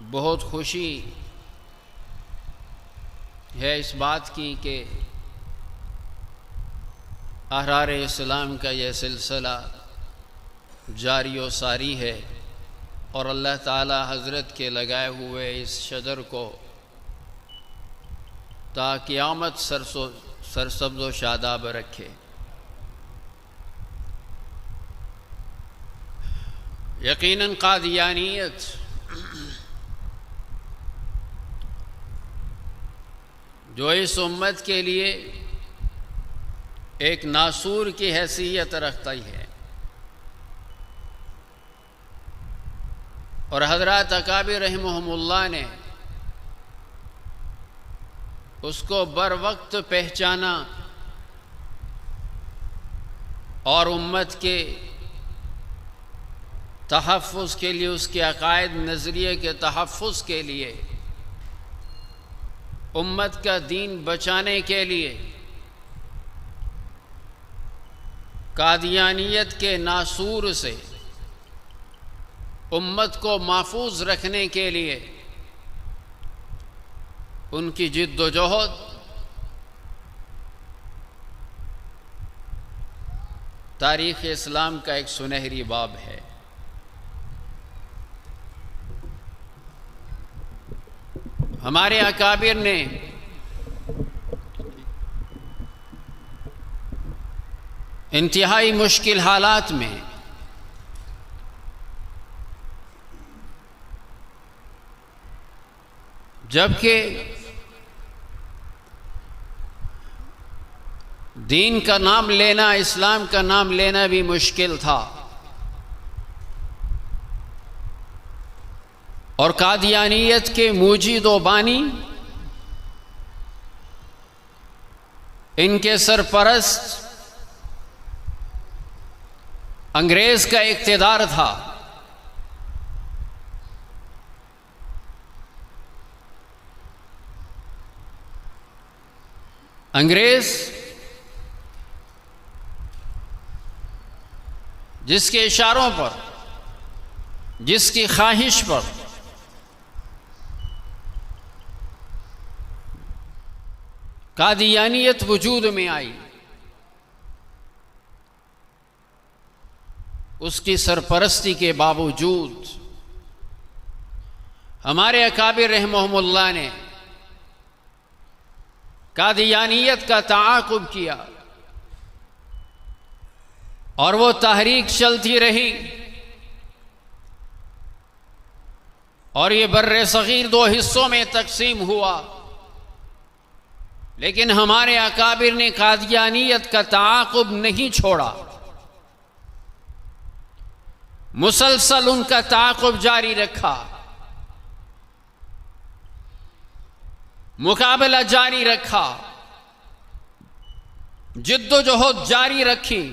बहुत खुशी है इस बात की कि अहरार इस्लाम का यह सिलसिला जारी व सारी है और अल्लाह ताला हज़रत के लगाए हुए इस शजर को ता क़यामत सरसब्ज़ व शादाब रखे। यकीनन कादियानियत जो इस उम्मत के लिए एक नासूर की हैसियत रखती है और हज़रत अकाबिर रहमहुमुल्लाह ने उसको बर वक्त पहचाना और उम्मत के तहफ़्फ़ुज़ के लिए, उसके अक़ायद नज़रिए के तहफ़्फ़ुज़ के लिए, उम्मत का दीन बचाने के लिए, कादियानियत के नासूर से उम्मत को महफूज रखने के लिए उनकी जिद्दोजहद तारीख़ इस्लाम का एक सुनहरी बाब है। हमारे अकाबिर ने इंतहाई मुश्किल हालात में जबकि दीन का नाम लेना, इस्लाम का नाम लेना भी मुश्किल था और कादियानियत के मूजिद व बानी, इनके सरपरस्त अंग्रेज का इक़्तिदार था। अंग्रेज जिसके इशारों पर, जिसकी ख्वाहिश पर कादियानियत वजूद में आई, उसकी सरपरस्ती के बावजूद हमारे अकाबिर रहमहुमुल्लाह ने कादियानियत का ताक़ुब किया और वो तहरीक चलती रही और ये बर्रे सग़ीर दो हिस्सों में तकसीम हुआ। लेकिन हमारे अकाबिर ने कादियानियत का ताक़ुब नहीं छोड़ा, मुसलसल उनका ताक़ुब जारी रखा, मुकाबला जारी रखा, जिद्दोजहद जारी रखी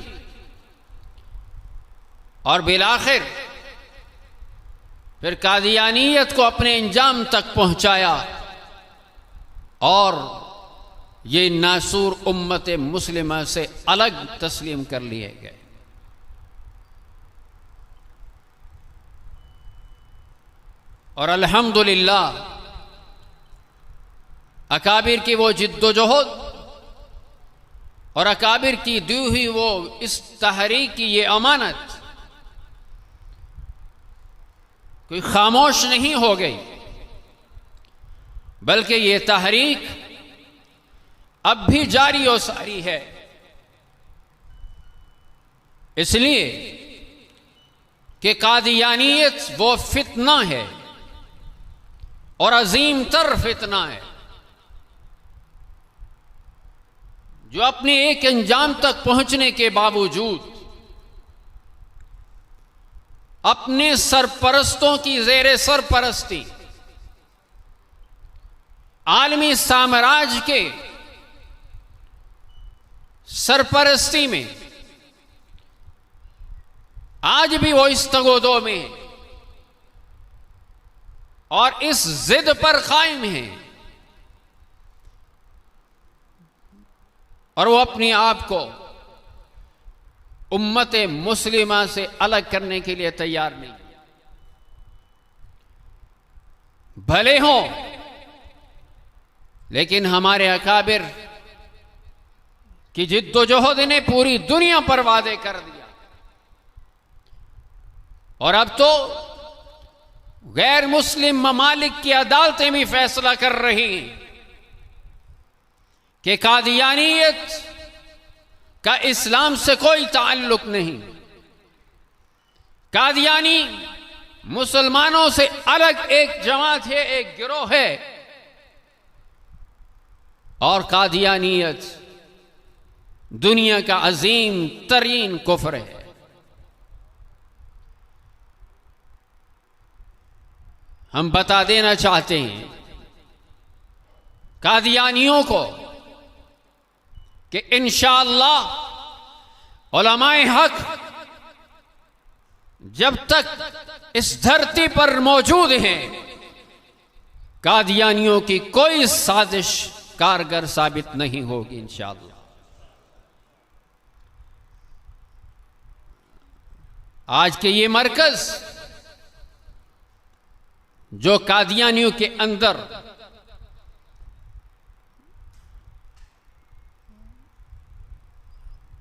और बिलाखिर फिर कादियानियत को अपने अंजाम तक पहुंचाया और ये नासूर उम्मत मुस्लिमा से अलग तस्लीम कर लिए गए। और अल्हम्दुलिल्लाह अकाबिर की वो जिद्दोजहद और अकाबिर की दी हुई वो इस तहरीक की ये अमानत कोई खामोश नहीं हो गई, बल्कि ये तहरीक अब भी जारी और सारी है। इसलिए कि कादियानियत वो फितना है और अजीम तर फितना है जो अपने एक अंजाम तक पहुंचने के बावजूद अपने सरपरस्तों की ज़ेरे सरपरस्ती आलमी साम्राज्य के सरपरस्ती में आज भी वो इस तगोदो में है और इस जिद पर कायम है और वो अपने आप को उम्मत मुस्लिमा से अलग करने के लिए तैयार नहीं। भले हों, लेकिन हमारे अकाबिर की जिद्दोजहद ने पूरी दुनिया पर वादे कर दिया। और अब तो गैर मुस्लिम ममालिक की अदालतें भी फैसला कर रही हैं कि कादियानियत का इस्लाम से कोई ताल्लुक नहीं। कादियानी मुसलमानों से अलग एक जमात है, एक गिरोह है, और कादियानियत दुनिया का अजीम तरीन कुफ्र है। हम बता देना चाहते हैं कादियानियों को कि इंशाअल्लाह उलमाए हक जब तक इस धरती पर मौजूद हैं, कादियानियों की कोई साजिश कारगर साबित नहीं होगी इंशाअल्लाह। आज के ये मरकज जो कादियानियों के अंदर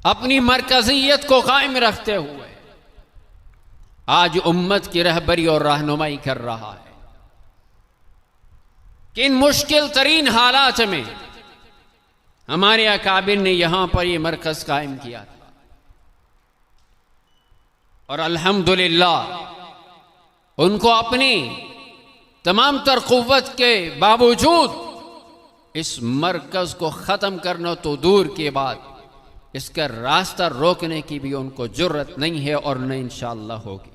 अपनी मरकजियत को कायम रखते हुए आज उम्मत की रहबरी और रहनुमाई कर रहा है, कि इन मुश्किल तरीन हालात में हमारे अकाबिर ने यहां पर यह मरकज कायम किया था। और अल्हम्दुलिल्लाह उनको अपनी तमाम तर कुव्वत के बावजूद इस मरकज को ख़त्म करना तो दूर के बाद इसका रास्ता रोकने की भी उनको जुर्रत नहीं है, और न इंशाअल्लाह होगी।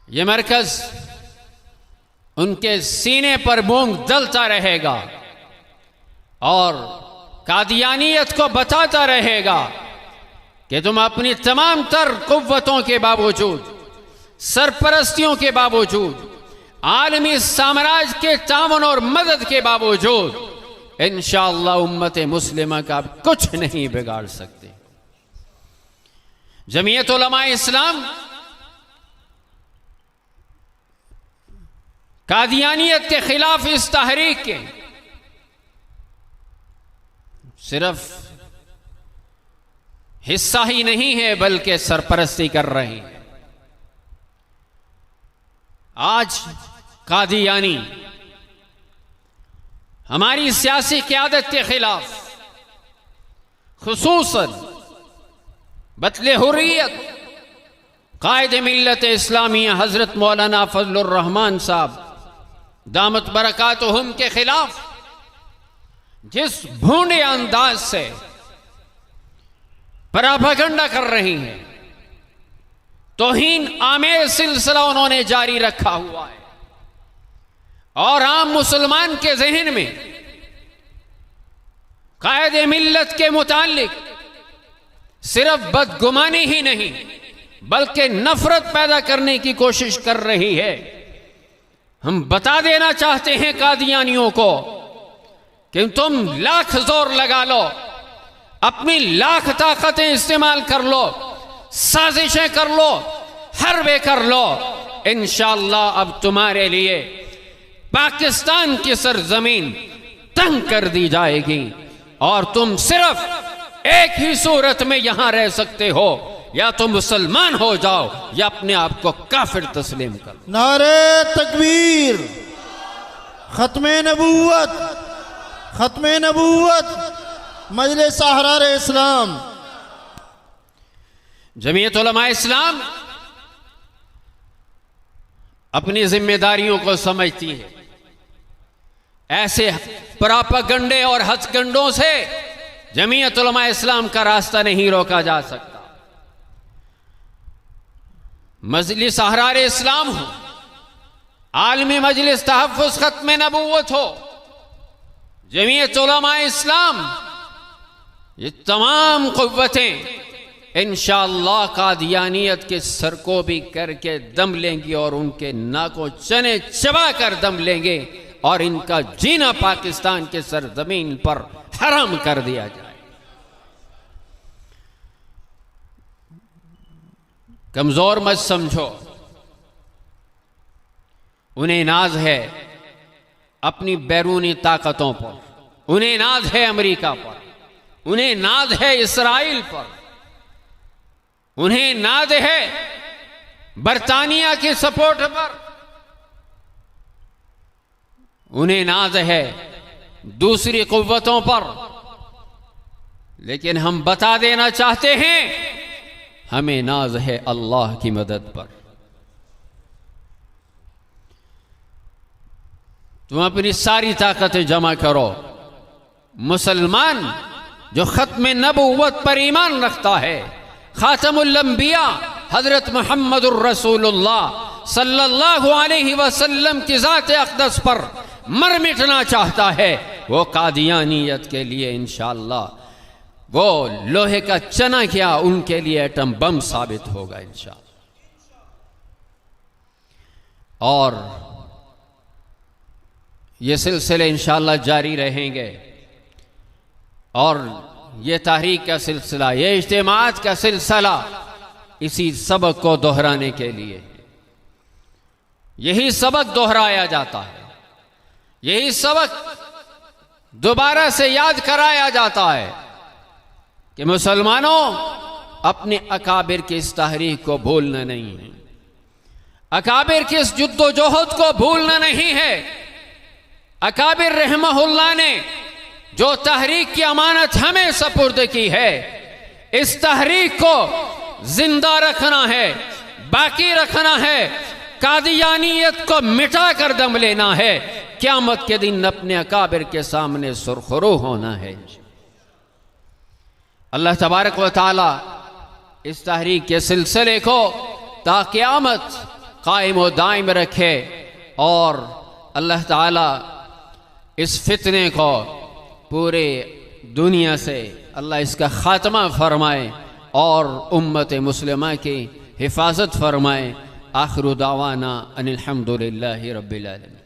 ये मरकज उनके सीने पर मूंग दलता रहेगा और कादियानियत को बताता रहेगा कि तुम अपनी तमाम तर कुव्वतों के बावजूद, सरपरस्तियों के बावजूद, आलमी साम्राज्य के तावन और मदद के बावजूद इंशाअल्लाह उम्मत मुस्लिमा का कुछ नहीं बिगाड़ सकते। जमीयत उलमा इस्लाम कादियानियत के खिलाफ इस तहरीक के सिर्फ हिस्सा ही नहीं है बल्कि सरपरस्ती कर रही है। आज कादियानी हमारी सियासी क़यादत के खिलाफ, खुसूसन बतले हुर्रियत कायद मिल्लत इस्लामिया हजरत मौलाना फजलुर रहमान साहब दामत बरकातुहुम के खिलाफ जिस भूंडे अंदाज से प्रोपेगेंडा कर रही हैं, तौहीन आमेर सिलसिला उन्होंने जारी रखा हुआ है। और आम मुसलमान के जहन में कायद मिल्लत के मुतालिक सिर्फ बदगुमानी ही नहीं बल्कि नफरत पैदा करने की कोशिश कर रही है। हम बता देना चाहते हैं कादियानियों को कि तुम लाख जोर लगा लो, अपनी लाख ताकतें इस्तेमाल कर लो, साजिशें कर लो, हरबे कर लो, इंशाअल्लाह अब तुम्हारे लिए पाकिस्तान की सरजमीन तंग कर दी जाएगी और तुम सिर्फ एक ही सूरत में यहां रह सकते हो, या तो मुसलमान हो जाओ या अपने आप को काफिर तस्लीम करो। नारे तकबीर, खत्मे नबूवत, खत्मे नबूवत, मजलिस अहरार इस्लाम। जमीयत उलमा इस्लाम अपनी जिम्मेदारियों को समझती है। ऐसे प्रोपेगेंडे और हथकंडों से जमीयत उलमा इस्लाम का रास्ता नहीं रोका जा सकता। मजलिस अहरार इस्लाम हो, आलमी मजलिस तहफ़्फ़ुज़ खत्मे नबूवत हो, जमीयत उलमा इस्लाम, ये तमाम क़ुव्वतें इंशाअल्लाह कादियानियत के सर को भी करके दम लेंगी और उनके नाकों चने चबा कर दम लेंगे और इनका जीना पाकिस्तान के सरजमीन पर हराम कर दिया जाए। कमजोर मत समझो, उन्हें नाज है अपनी बैरूनी ताकतों पर, उन्हें नाज है अमेरिका पर, उन्हें नाज है इसराइल पर, उन्हें नाज है बरतानिया के सपोर्ट पर, उन्हें नाज है दूसरी कुव्वतों पर। लेकिन हम बता देना चाहते हैं हमें नाज है अल्लाह की मदद पर। तुम अपनी सारी ताकतें जमा करो। मुसलमान जो खत्म नबूवत पर ईमान रखता है, खातमुल अंबिया हजरत मुहम्मदुर रसूलुल्लाह सल्लल्लाहु अलैहि वसल्लम की ज़ात अक़दस पर मर मिटना चाहता है, वो कादियानियत के लिए इंशाअल्लाह वो लोहे का चना क्या उनके लिए एटम बम साबित होगा इंशाअल्लाह। और ये सिलसिले इंशाअल्लाह जारी रहेंगे और ये तहरीक का सिलसिला, ये इज्तिमाअत का सिलसिला इसी सबक को दोहराने के लिए, यही सबक दोहराया जाता है, यही सबक दोबारा से याद कराया जाता है कि मुसलमानों अपने अकाबिर की इस तहरीक को भूलना नहीं है, अकाबिर की इस जुद्दोजहद को भूलना नहीं है। अकाबिर रहमहुल्लाह ने जो तहरीक की अमानत हमें सपुर्द की है, इस तहरीक को जिंदा रखना है, बाकी रखना है, कादियानियत को मिटा कर दम लेना है, क़यामत के दिन अपने अकाबिर के सामने सुरखरू होना है। अल्लाह तबारक व तआला इस तहरीक के सिलसिले को ता क़यामत कायम व दायम रखे और अल्लाह ताला इस फितने को पूरे दुनिया से अल्लाह इसका ख़ात्मा फरमाए और उम्मत मुस्लिमा की हिफाजत फरमाए। आखिरु दावाना अनिल हम्दुलिल्लाहि रब्बिल आलमीन।